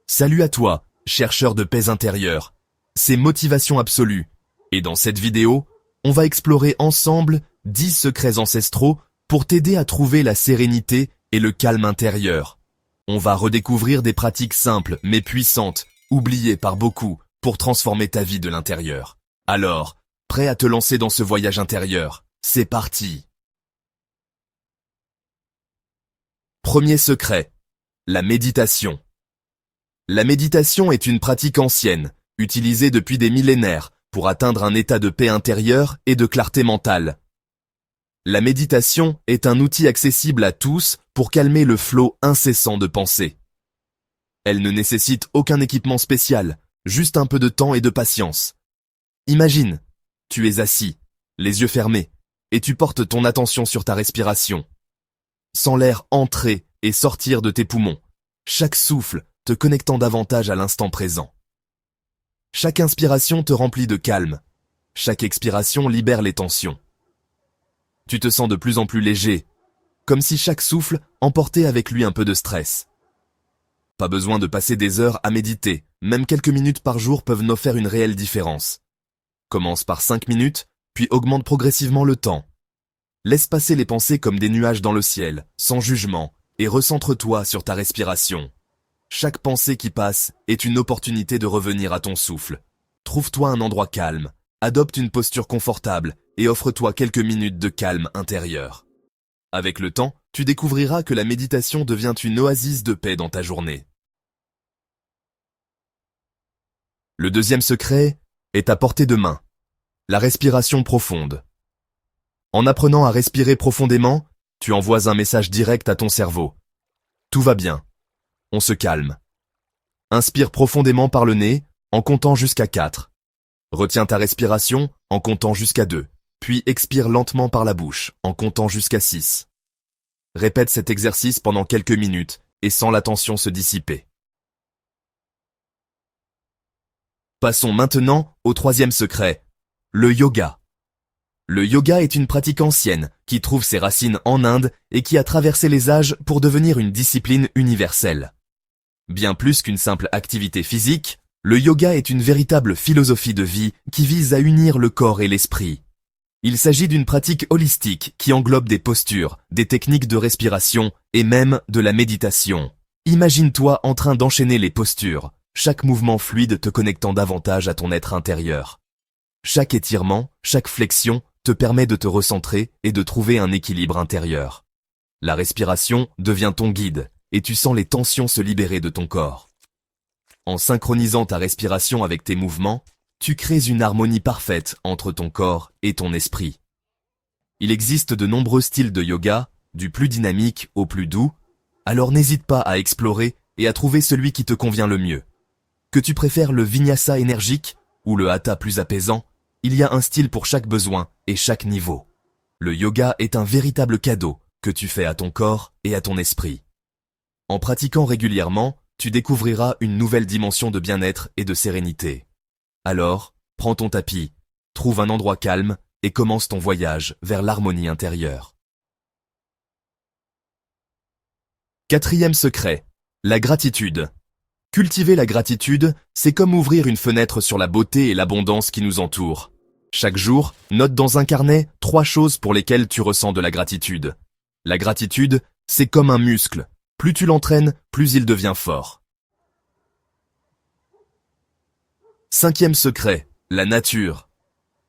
Salut à toi, chercheur de paix intérieure. C'est Motivation Absolue. Et dans cette vidéo, on va explorer ensemble 10 secrets ancestraux pour t'aider à trouver la sérénité et le calme intérieur. On va redécouvrir des pratiques simples mais puissantes, oubliées par beaucoup, pour transformer ta vie de l'intérieur. Alors, prêt à te lancer dans ce voyage intérieur? C'est parti! Premier secret, la méditation. La méditation est une pratique ancienne, utilisée depuis des millénaires pour atteindre un état de paix intérieure et de clarté mentale. La méditation est un outil accessible à tous pour calmer le flot incessant de pensées. Elle ne nécessite aucun équipement spécial, juste un peu de temps et de patience. Imagine, tu es assis, les yeux fermés, et tu portes ton attention sur ta respiration. Sens l'air entrer et sortir de tes poumons, chaque souffle te connectant davantage à l'instant présent. Chaque inspiration te remplit de calme, chaque expiration libère les tensions. Tu te sens de plus en plus léger, comme si chaque souffle emportait avec lui un peu de stress. Pas besoin de passer des heures à méditer, même quelques minutes par jour peuvent nous faire une réelle différence. Commence par 5 minutes, puis augmente progressivement le temps. Laisse passer les pensées comme des nuages dans le ciel, sans jugement, et recentre-toi sur ta respiration. Chaque pensée qui passe est une opportunité de revenir à ton souffle. Trouve-toi un endroit calme, adopte une posture confortable et offre-toi quelques minutes de calme intérieur. Avec le temps, tu découvriras que la méditation devient une oasis de paix dans ta journée. Le deuxième secret est à portée de main. La respiration profonde. En apprenant à respirer profondément, tu envoies un message direct à ton cerveau. Tout va bien. On se calme. Inspire profondément par le nez en comptant jusqu'à 4. Retiens ta respiration en comptant jusqu'à 2, puis expire lentement par la bouche en comptant jusqu'à 6. Répète cet exercice pendant quelques minutes et sens la tension se dissiper. Passons maintenant au troisième secret, le yoga. Le yoga est une pratique ancienne qui trouve ses racines en Inde et qui a traversé les âges pour devenir une discipline universelle. Bien plus qu'une simple activité physique, le yoga est une véritable philosophie de vie qui vise à unir le corps et l'esprit. Il s'agit d'une pratique holistique qui englobe des postures, des techniques de respiration et même de la méditation. Imagine-toi en train d'enchaîner les postures, chaque mouvement fluide te connectant davantage à ton être intérieur. Chaque étirement, chaque flexion te permet de te recentrer et de trouver un équilibre intérieur. La respiration devient ton guide et tu sens les tensions se libérer de ton corps. En synchronisant ta respiration avec tes mouvements, tu crées une harmonie parfaite entre ton corps et ton esprit. Il existe de nombreux styles de yoga, du plus dynamique au plus doux, alors n'hésite pas à explorer et à trouver celui qui te convient le mieux. Que tu préfères le vinyasa énergique ou le hatha plus apaisant, il y a un style pour chaque besoin et chaque niveau. Le yoga est un véritable cadeau que tu fais à ton corps et à ton esprit. En pratiquant régulièrement, tu découvriras une nouvelle dimension de bien-être et de sérénité. Alors, prends ton tapis, trouve un endroit calme et commence ton voyage vers l'harmonie intérieure. Quatrième secret, la gratitude. Cultiver la gratitude, c'est comme ouvrir une fenêtre sur la beauté et l'abondance qui nous entourent. Chaque jour, note dans un carnet 3 choses pour lesquelles tu ressens de la gratitude. La gratitude, c'est comme un muscle. Plus tu l'entraînes, plus il devient fort. Cinquième secret, la nature.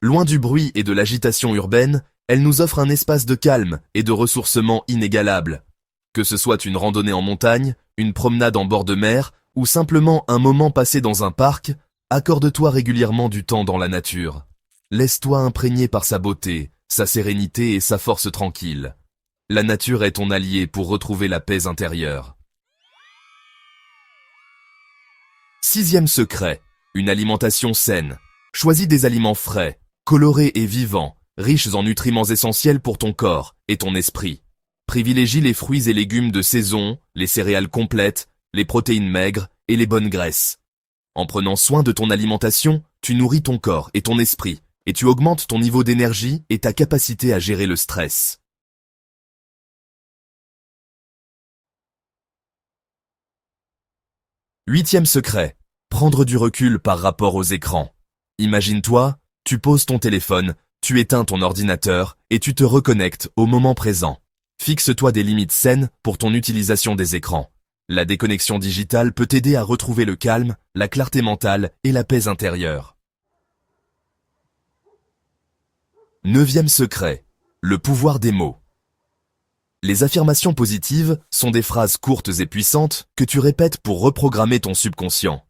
Loin du bruit et de l'agitation urbaine, elle nous offre un espace de calme et de ressourcement inégalable. Que ce soit une randonnée en montagne, une promenade en bord de mer, ou simplement un moment passé dans un parc, accorde-toi régulièrement du temps dans la nature. Laisse-toi imprégner par sa beauté, sa sérénité et sa force tranquille. La nature est ton allié pour retrouver la paix intérieure. Sixième secret, une alimentation saine. Choisis des aliments frais, colorés et vivants, riches en nutriments essentiels pour ton corps et ton esprit. Privilégie les fruits et légumes de saison, les céréales complètes, les protéines maigres et les bonnes graisses. En prenant soin de ton alimentation, tu nourris ton corps et ton esprit, et tu augmentes ton niveau d'énergie et ta capacité à gérer le stress. Huitième secret, prendre du recul par rapport aux écrans. Imagine-toi, tu poses ton téléphone, tu éteins ton ordinateur et tu te reconnectes au moment présent. Fixe-toi des limites saines pour ton utilisation des écrans. La déconnexion digitale peut t'aider à retrouver le calme, la clarté mentale et la paix intérieure. Neuvième secret, le pouvoir des mots. Les affirmations positives sont des phrases courtes et puissantes que tu répètes pour reprogrammer ton subconscient.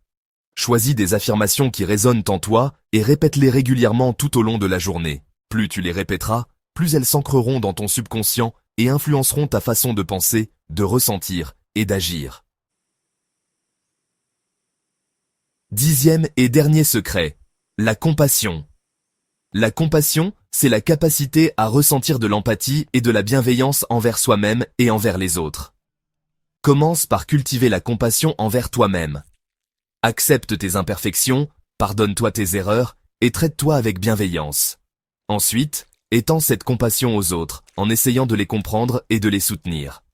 Choisis des affirmations qui résonnent en toi et répète-les régulièrement tout au long de la journée. Plus tu les répéteras, plus elles s'ancreront dans ton subconscient et influenceront ta façon de penser, de ressentir et d'agir. Dixième et dernier secret, la compassion. La compassion, c'est la capacité à ressentir de l'empathie et de la bienveillance envers soi-même et envers les autres. Commence par cultiver la compassion envers toi-même. Accepte tes imperfections, pardonne-toi tes erreurs et traite-toi avec bienveillance. Ensuite, étends cette compassion aux autres en essayant de les comprendre et de les soutenir.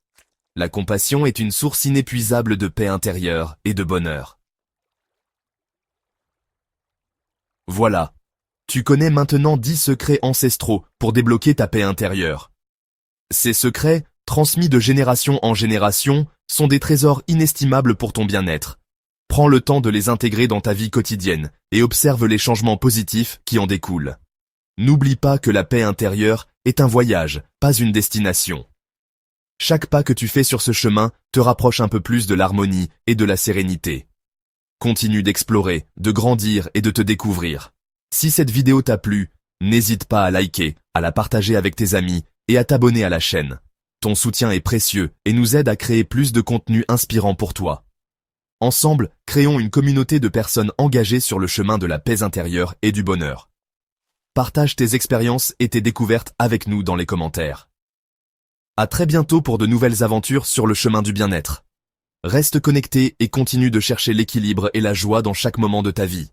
La compassion est une source inépuisable de paix intérieure et de bonheur. Voilà. Tu connais maintenant 10 secrets ancestraux pour débloquer ta paix intérieure. Ces secrets, transmis de génération en génération, sont des trésors inestimables pour ton bien-être. Prends le temps de les intégrer dans ta vie quotidienne et observe les changements positifs qui en découlent. N'oublie pas que la paix intérieure est un voyage, pas une destination. Chaque pas que tu fais sur ce chemin te rapproche un peu plus de l'harmonie et de la sérénité. Continue d'explorer, de grandir et de te découvrir. Si cette vidéo t'a plu, n'hésite pas à liker, à la partager avec tes amis et à t'abonner à la chaîne. Ton soutien est précieux et nous aide à créer plus de contenu inspirant pour toi. Ensemble, créons une communauté de personnes engagées sur le chemin de la paix intérieure et du bonheur. Partage tes expériences et tes découvertes avec nous dans les commentaires. À très bientôt pour de nouvelles aventures sur le chemin du bien-être. Reste connecté et continue de chercher l'équilibre et la joie dans chaque moment de ta vie.